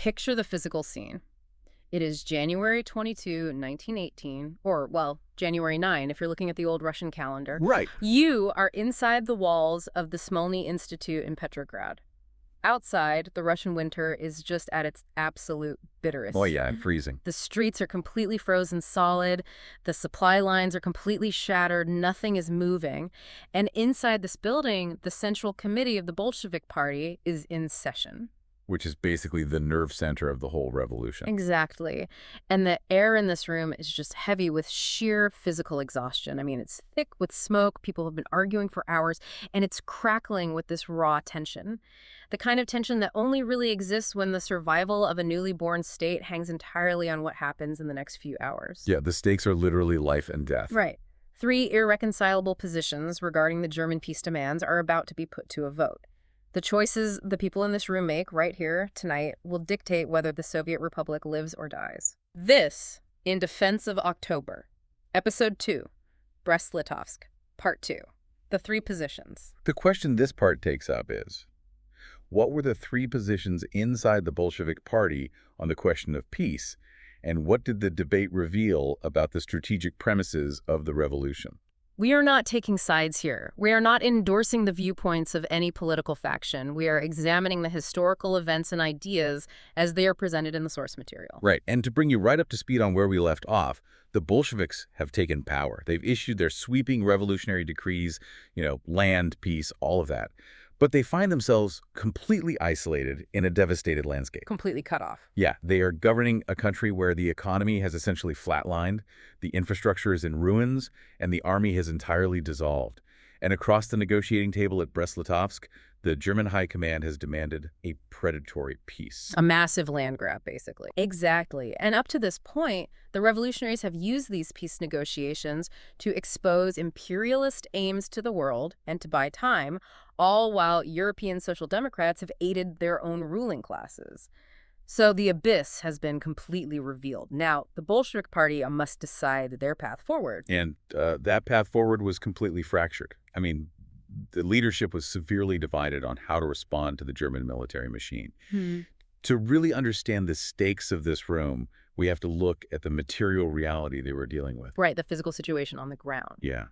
Picture the physical scene. It is January 22, 1918, or, well, January 9, if you're looking at the old Russian calendar. Right. You are inside the walls of the Smolny Institute in Petrograd. Outside, the Russian winter is just at its absolute bitterest. Oh, yeah, I'm freezing. The streets are completely frozen solid. The supply lines are completely shattered. Nothing is moving. And inside this building, the Central Committee of the Bolshevik Party is in session. Which is basically the nerve center of the whole revolution. Exactly. And the air in this room is just heavy with sheer physical exhaustion. I mean, it's thick with smoke. People have been arguing for hours, and it's crackling with this raw tension. The kind of tension that only really exists when the survival of a newly born state hangs entirely on what happens in the next few hours. Yeah, the stakes are literally life and death. Right. 3 irreconcilable positions regarding the German peace demands are about to be put to a vote. The choices the people in this room make right here tonight will dictate whether the Soviet Republic lives or dies. This, In Defense of October, Episode 2, Brest-Litovsk, Part 2, The 3 Positions. The question this part takes up is, what were the 3 positions inside the Bolshevik Party on the question of peace, and what did the debate reveal about the strategic premises of the revolution? We are not taking sides here. We are not endorsing the viewpoints of any political faction. We are examining the historical events and ideas as they are presented in the source material. Right, and to bring you right up to speed on where we left off, the Bolsheviks have taken power. They've issued their sweeping revolutionary decrees, land, peace, all of that. But they find themselves completely isolated in a devastated landscape. Completely cut off. Yeah, they are governing a country where the economy has essentially flatlined, the infrastructure is in ruins, and the army has entirely dissolved. And across the negotiating table at Brest-Litovsk, the German High Command has demanded a predatory peace. A massive land grab, basically. Exactly. And up to this point, the revolutionaries have used these peace negotiations to expose imperialist aims to the world and to buy time, all while European social democrats have aided their own ruling classes. So the abyss has been completely revealed. Now, the Bolshevik Party must decide their path forward. And that path forward was completely fractured. I mean, the leadership was severely divided on how to respond to the German military machine. To really understand the stakes of this room, we have to look at the material reality they were dealing with. Right, the physical situation on the ground. Yeah.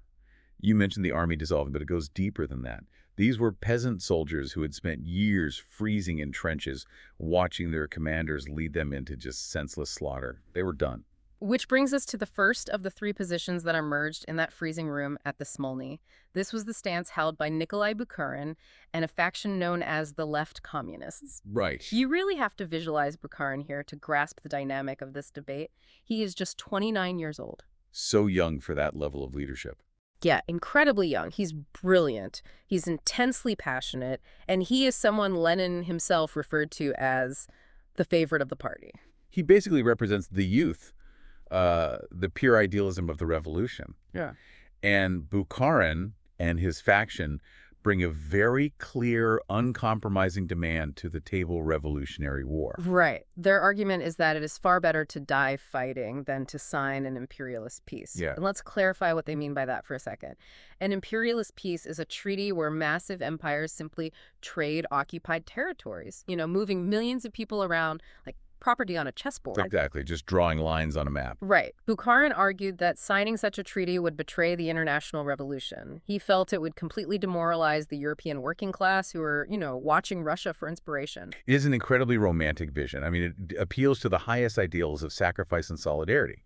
You mentioned the army dissolving, but it goes deeper than that. These were peasant soldiers who had spent years freezing in trenches, watching their commanders lead them into just senseless slaughter. They were done. Which brings us to the first of the 3 positions that emerged in that freezing room at the Smolny. This was the stance held by Nikolai Bukharin and a faction known as the Left Communists. Right. You really have to visualize Bukharin here to grasp the dynamic of this debate. He is just 29 years old. So young for that level of leadership. Yeah, incredibly young. He's brilliant. He's intensely passionate. And he is someone Lenin himself referred to as the favorite of the party. He basically represents the youth. The pure idealism of the revolution. Yeah. And Bukharin and his faction bring a very clear, uncompromising demand to the table revolutionary war. Right. Their argument is that it is far better to die fighting than to sign an imperialist peace. Yeah. And let's clarify what they mean by that for a second. An imperialist peace is a treaty where massive empires simply trade occupied territories, moving millions of people around like property on a chessboard. Exactly, just drawing lines on a map. Right. Bukharin argued that signing such a treaty would betray the international revolution. He felt it would completely demoralize the European working class who were, watching Russia for inspiration. It is an incredibly romantic vision. I mean, it appeals to the highest ideals of sacrifice and solidarity,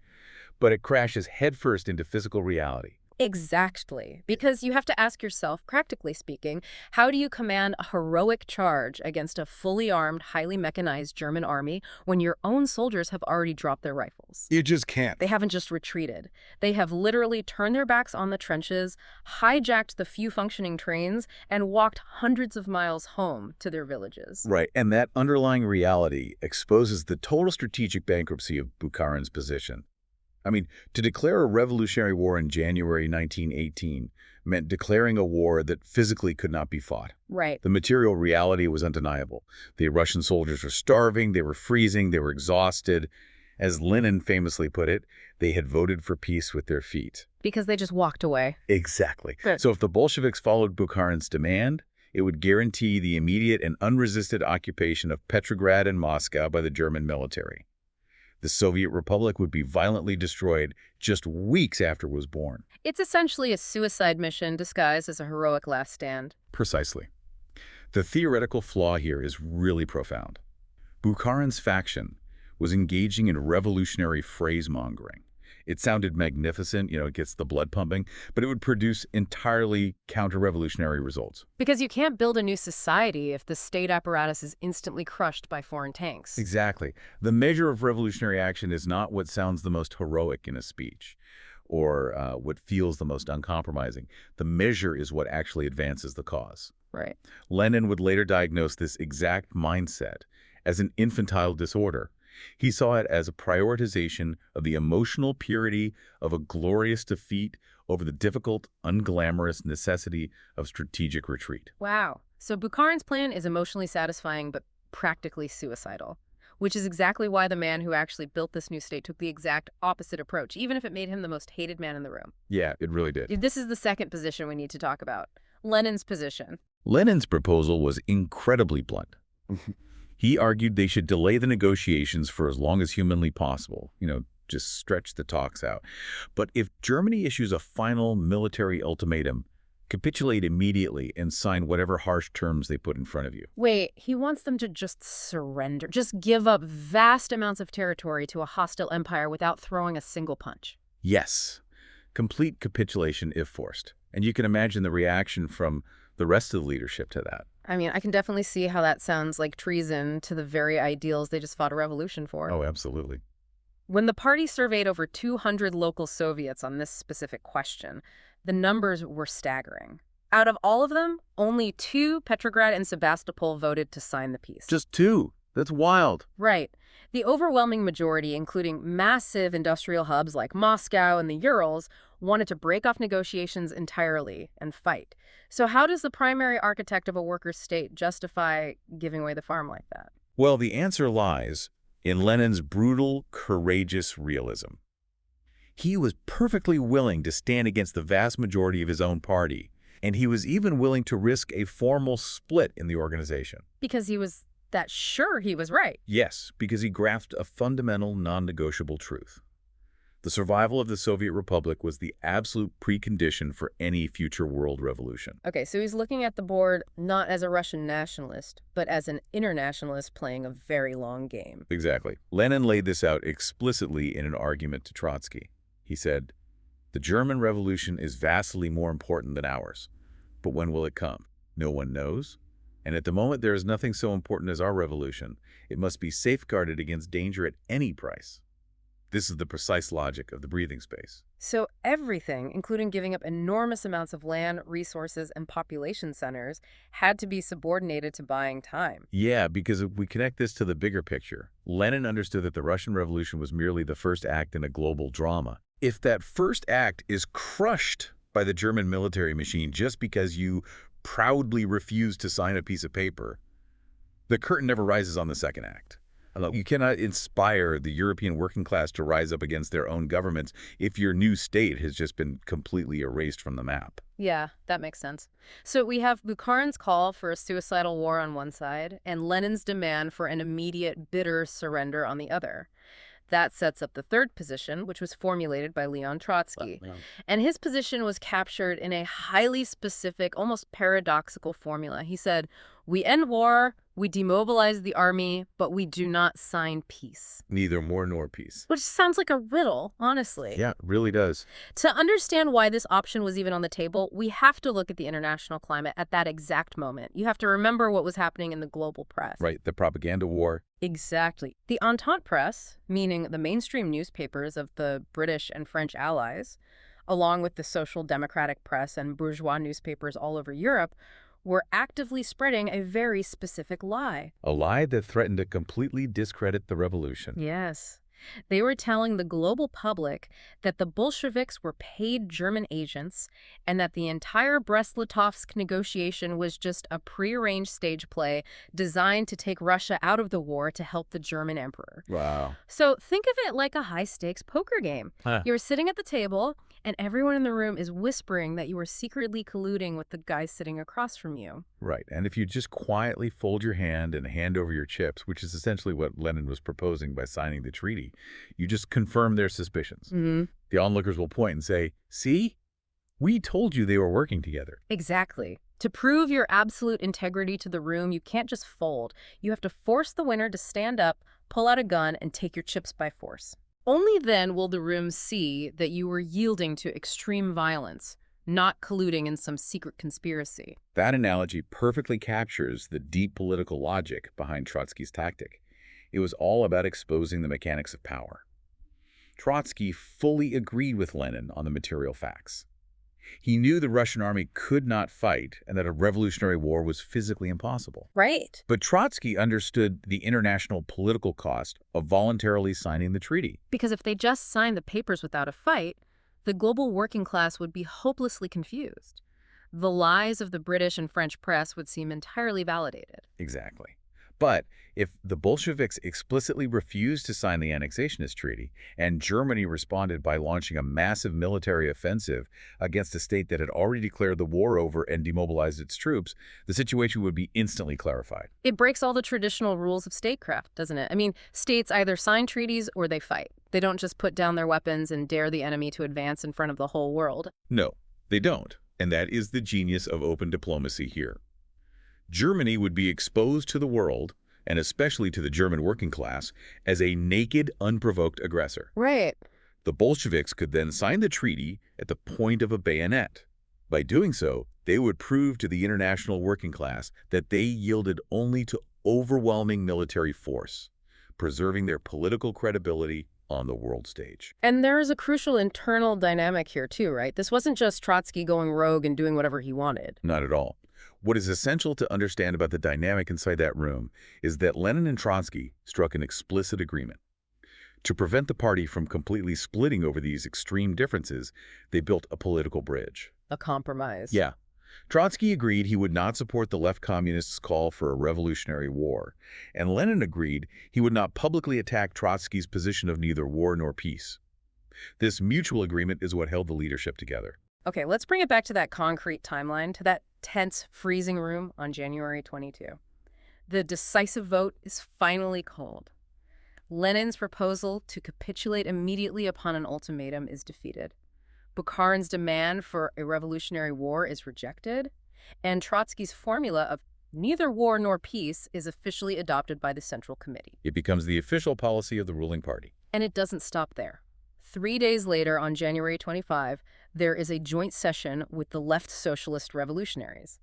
but it crashes headfirst into physical reality. Exactly. Because you have to ask yourself, practically speaking, how do you command a heroic charge against a fully armed, highly mechanized German army when your own soldiers have already dropped their rifles? You just can't. They haven't just retreated. They have literally turned their backs on the trenches, hijacked the few functioning trains, and walked hundreds of miles home to their villages. Right, and that underlying reality exposes the total strategic bankruptcy of Bukharin's position. I mean, to declare a revolutionary war in January 1918 meant declaring a war that physically could not be fought. Right. The material reality was undeniable. The Russian soldiers were starving, they were freezing, they were exhausted. As Lenin famously put it, they had voted for peace with their feet. Because they just walked away. Exactly. Right. So if the Bolsheviks followed Bukharin's demand, It would guarantee the immediate and unresisted occupation of Petrograd and Moscow by the German military. The Soviet Republic would be violently destroyed just weeks after it was born. It's essentially a suicide mission disguised as a heroic last stand. Precisely. The theoretical flaw here is really profound. Bukharin's faction was engaging in revolutionary phrase-mongering. It sounded magnificent, it gets the blood pumping, but it would produce entirely counter-revolutionary results. Because you can't build a new society if the state apparatus is instantly crushed by foreign tanks. Exactly. The measure of revolutionary action is not what sounds the most heroic in a speech or what feels the most uncompromising. The measure is what actually advances the cause. Right. Lenin would later diagnose this exact mindset as an infantile disorder. He saw it as a prioritization of the emotional purity of a glorious defeat over the difficult, unglamorous necessity of strategic retreat. Wow. So Bukharin's plan is emotionally satisfying but practically suicidal, which is exactly why the man who actually built this new state took the exact opposite approach, even if it made him the most hated man in the room. Yeah, it really did. This is the second position we need to talk about, Lenin's position. Lenin's proposal was incredibly blunt. He argued they should delay the negotiations for as long as humanly possible, just stretch the talks out. But if Germany issues a final military ultimatum, capitulate immediately and sign whatever harsh terms they put in front of you. Wait, he wants them to just surrender, just give up vast amounts of territory to a hostile empire without throwing a single punch. Yes, complete capitulation if forced. And you can imagine the reaction from the rest of the leadership to that. I mean, I can definitely see how that sounds like treason to the very ideals they just fought a revolution for. Oh, absolutely. When the party surveyed over 200 local Soviets on this specific question, the numbers were staggering. Out of all of them, only 2, Petrograd and Sebastopol, voted to sign the peace. Just 2? That's wild. Right. The overwhelming majority, including massive industrial hubs like Moscow and the Urals, wanted to break off negotiations entirely and fight. So how does the primary architect of a workers' state justify giving away the farm like that? Well, the answer lies in Lenin's brutal, courageous realism. He was perfectly willing to stand against the vast majority of his own party, and he was even willing to risk a formal split in the organization. Because he was that sure he was right. Yes, because he grasped a fundamental, non-negotiable truth. The survival of the Soviet Republic was the absolute precondition for any future world revolution. Okay, so he's looking at the board not as a Russian nationalist, but as an internationalist playing a very long game. Exactly. Lenin laid this out explicitly in an argument to Trotsky. He said, "The German Revolution is vastly more important than ours. But when will it come? No one knows. And at the moment, there is nothing so important as our revolution. It must be safeguarded against danger at any price." This is the precise logic of the breathing space. So everything, including giving up enormous amounts of land, resources, and population centers, had to be subordinated to buying time. Yeah, because if we connect this to the bigger picture, Lenin understood that the Russian Revolution was merely the first act in a global drama. If that first act is crushed by the German military machine just because you proudly refuse to sign a piece of paper, the curtain never rises on the second act. You cannot inspire the European working class to rise up against their own governments if your new state has just been completely erased from the map. Yeah, that makes sense. So we have Bukharin's call for a suicidal war on one side and Lenin's demand for an immediate, bitter surrender on the other. That sets up the third position, which was formulated by Leon Trotsky. And his position was captured in a highly specific, almost paradoxical formula. He said, "We end war, we demobilize the army, but we do not sign peace." Neither war nor peace. Which sounds like a riddle, honestly. Yeah, it really does. To understand why this option was even on the table, we have to look at the international climate at that exact moment. You have to remember what was happening in the global press. Right, the propaganda war. Exactly. The Entente press, meaning the mainstream newspapers of the British and French allies, along with the social democratic press and bourgeois newspapers all over Europe, were actively spreading a very specific lie. A lie that threatened to completely discredit the revolution. Yes. They were telling the global public that the Bolsheviks were paid German agents and that the entire Brest-Litovsk negotiation was just a prearranged stage play designed to take Russia out of the war to help the German emperor. Wow. So think of it like a high-stakes poker game. You're sitting at the table and everyone in the room is whispering that you are secretly colluding with the guy sitting across from you. Right. And if you just quietly fold your hand and hand over your chips, which is essentially what Lenin was proposing by signing the treaty, you just confirm their suspicions. The onlookers will point and say, "See? We told you they were working together." Exactly. To prove your absolute integrity to the room, you can't just fold. You have to force the winner to stand up, pull out a gun, and take your chips by force. Only then will the room see that you were yielding to extreme violence, not colluding in some secret conspiracy. That analogy perfectly captures the deep political logic behind Trotsky's tactic. It was all about exposing the mechanics of power. Trotsky fully agreed with Lenin on the material facts. He knew the Russian army could not fight and that a revolutionary war was physically impossible. Right. But Trotsky understood the international political cost of voluntarily signing the treaty. Because if they just signed the papers without a fight, the global working class would be hopelessly confused. The lies of the British and French press would seem entirely validated. Exactly. But if the Bolsheviks explicitly refused to sign the annexationist treaty, and Germany responded by launching a massive military offensive against a state that had already declared the war over and demobilized its troops, the situation would be instantly clarified. It breaks all the traditional rules of statecraft, doesn't it? I mean, states either sign treaties or they fight. They don't just put down their weapons and dare the enemy to advance in front of the whole world. No, they don't. And that is the genius of open diplomacy here. Germany would be exposed to the world, and especially to the German working class, as a naked, unprovoked aggressor. Right. The Bolsheviks could then sign the treaty at the point of a bayonet. By doing so, they would prove to the international working class that they yielded only to overwhelming military force, preserving their political credibility on the world stage. And there is a crucial internal dynamic here too, right? This wasn't just Trotsky going rogue and doing whatever he wanted. Not at all. What is essential to understand about the dynamic inside that room is that Lenin and Trotsky struck an explicit agreement. To prevent the party from completely splitting over these extreme differences, they built a political bridge. A compromise. Yeah. Trotsky agreed he would not support the left communists' call for a revolutionary war, and Lenin agreed he would not publicly attack Trotsky's position of neither war nor peace. This mutual agreement is what held the leadership together. Okay, let's bring it back to that concrete timeline, to that tense, freezing room on January 22. The decisive vote is finally called. Lenin's proposal to capitulate immediately upon an ultimatum is defeated. Bukharin's demand for a revolutionary war is rejected, and Trotsky's formula of neither war nor peace is officially adopted by the Central Committee. It becomes the official policy of the ruling party. And it doesn't stop there. 3 days later, on January 25, there is a joint session with the left socialist revolutionaries.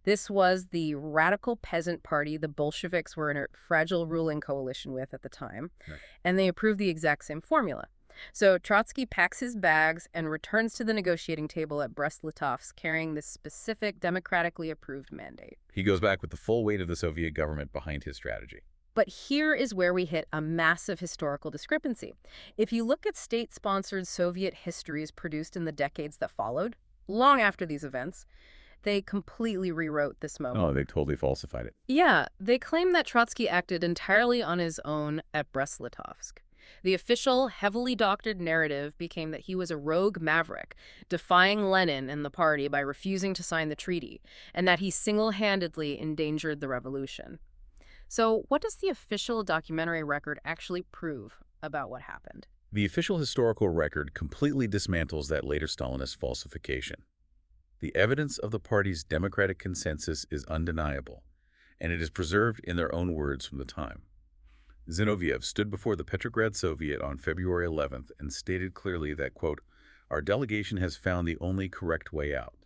This was the radical peasant party the Bolsheviks were in a fragile ruling coalition with at the time, Right. And they approved the exact same formula. So Trotsky packs his bags and returns to the negotiating table at Brest-Litovsk carrying this specific democratically approved mandate. He goes back with the full weight of the Soviet government behind his strategy. But here is where we hit a massive historical discrepancy. If you look at state-sponsored Soviet histories produced in the decades that followed, long after these events, they completely rewrote this moment. Oh, they totally falsified it. Yeah, they claim that Trotsky acted entirely on his own at Brest-Litovsk. The official, heavily doctored narrative became that he was a rogue maverick, defying Lenin and the party by refusing to sign the treaty, and that he single-handedly endangered the revolution. So what does the official documentary record actually prove about what happened? The official historical record completely dismantles that later Stalinist falsification. The evidence of the party's democratic consensus is undeniable, and it is preserved in their own words from the time. Zinoviev stood before the Petrograd Soviet on February 11th and stated clearly that, quote, "Our delegation has found the only correct way out."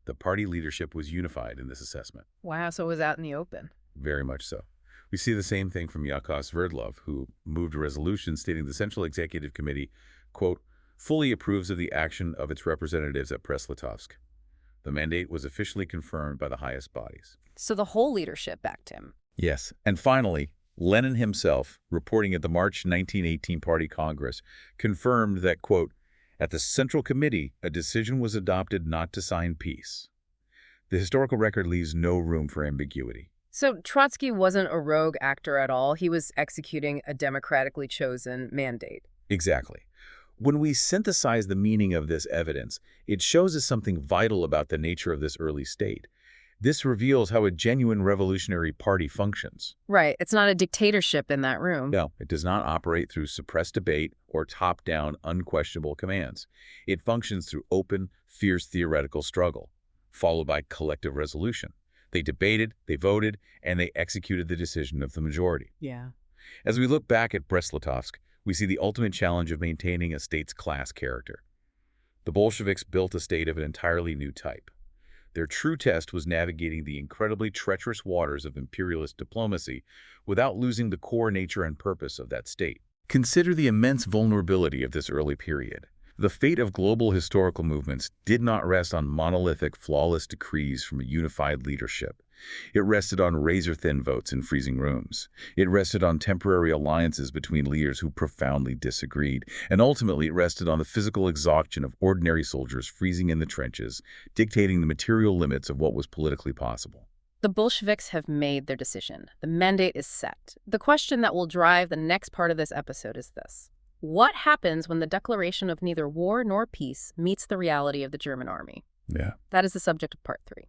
The party leadership was unified in this assessment. Wow, so it was out in the open. Very much so. We see the same thing from Yakov Sverdlov, who moved a resolution stating the Central Executive Committee, quote, "fully approves of the action of its representatives at Brest-Litovsk." The mandate was officially confirmed by the highest bodies. So the whole leadership backed him. Yes. And finally, Lenin himself, reporting at the March 1918 Party Congress, confirmed that, quote, "At the Central Committee, a decision was adopted not to sign peace." The historical record leaves no room for ambiguity. So Trotsky wasn't a rogue actor at all. He was executing a democratically chosen mandate. Exactly. When we synthesize the meaning of this evidence, it shows us something vital about the nature of this early state. This reveals how a genuine revolutionary party functions. Right. It's not a dictatorship in that room. No, it does not operate through suppressed debate or top-down, unquestionable commands. It functions through open, fierce theoretical struggle, followed by collective resolution. They debated, they voted, and they executed the decision of the majority. Yeah. As we look back at Brest-Litovsk, we see the ultimate challenge of maintaining a state's class character. The Bolsheviks built a state of an entirely new type. Their true test was navigating the incredibly treacherous waters of imperialist diplomacy without losing the core nature and purpose of that state. Consider the immense vulnerability of this early period. The fate of global historical movements did not rest on monolithic, flawless decrees from a unified leadership. It rested on razor-thin votes in freezing rooms. It rested on temporary alliances between leaders who profoundly disagreed. And ultimately, it rested on the physical exhaustion of ordinary soldiers freezing in the trenches, dictating the material limits of what was politically possible. The Bolsheviks have made their decision. The mandate is set. The question that will drive the next part of this episode is this. What happens when the declaration of neither war nor peace meets the reality of the German army? Yeah. That is the subject of part 3.